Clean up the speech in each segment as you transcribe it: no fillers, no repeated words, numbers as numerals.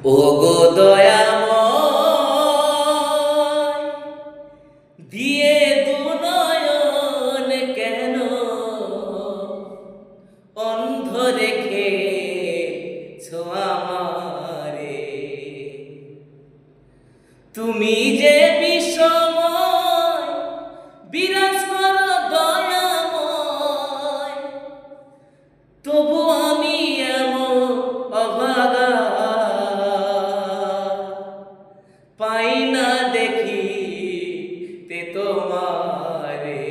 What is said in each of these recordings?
ওগো দয়াময় দিয়ে দুনয়ন কেন অন্ধ রেখেছো আমারে। তুমি যে বিশ্বময় বিরাজ করো দয়াময়, তবু আমি এমন অভাগা পাই না দেখিতে তোমারে।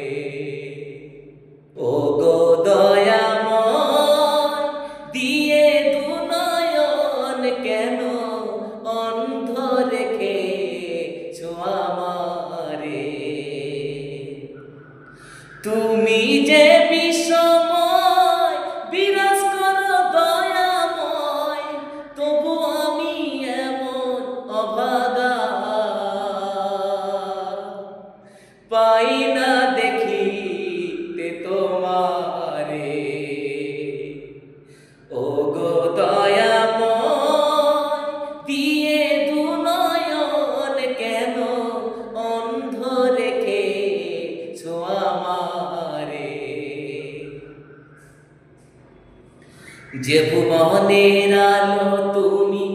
ওগো দয়াময় দিয়ে দুনয়ন কেন অন্ধ রেখেছো আমারে। তুমি যে বিশ্বময় বিরাজ করো দয়াময়, তবু আমি এমন অভাগা পাই না দেখিতে তোমারে। ওগো দয়াময় দিয়ে দুনয়ন কেন অন্ধ রেখেছো আমারে। যে ভুবনের আলো তুমি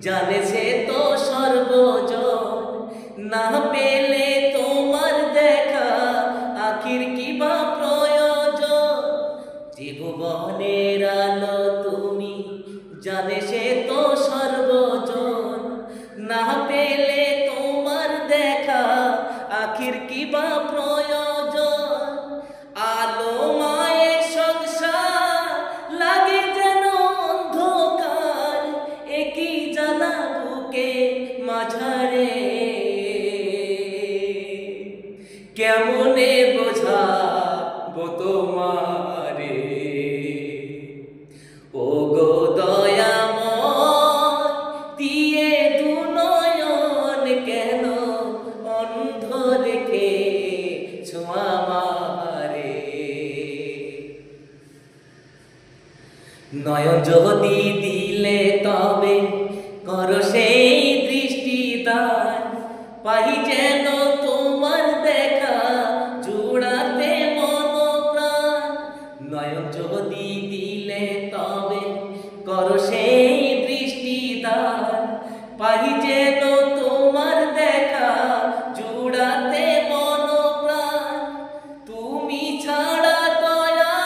জানে সে তো সর্বজন, না পেলে তোমার দেখা আখির কিবা প্রয়োজন। যে ভুবনের আলো তুমি জানে সে তো সর্বজন, না পেলে তোমার দেখা আখির কিবা প্রয়োজন। আলো মায়ের সংসার লাগে যেন অন্ধকার, একই জ্বালা বুকে মাঝারে। কেমনে বোঝাবো তোমারে। ওগো দয়াময় দিয়ে দুনয়ন কেন অন্ধ রেখেছো আমারে। নয়ন যদি দিলে তবে করো সেই দৃষ্টিদান, পাই যেন তোমার দেখা জুড়াতে মনপ্রাণ। নয়ন যদি দিলে তবে করো সেই দৃষ্টিদান, পাই যেন তোমার দেখা জুড়াতে মনপ্রাণ। তুমি ছাড়া দয়া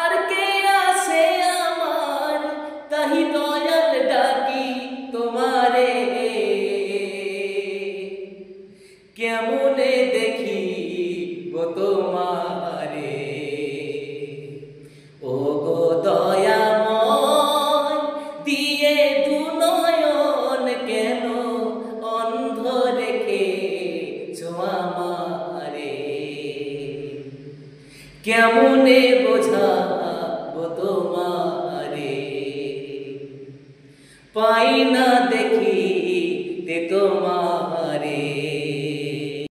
আর কে আছে আমার, তাহি দয়াল ডাকি তোমারে। কেমনে দেখিবো তোমারে। ওগো দয়াময় দিয়ে দুনয়ন কেন অন্ধ রেখেছো আমারে। কেমনে বোঝাবো তোমারে, পাই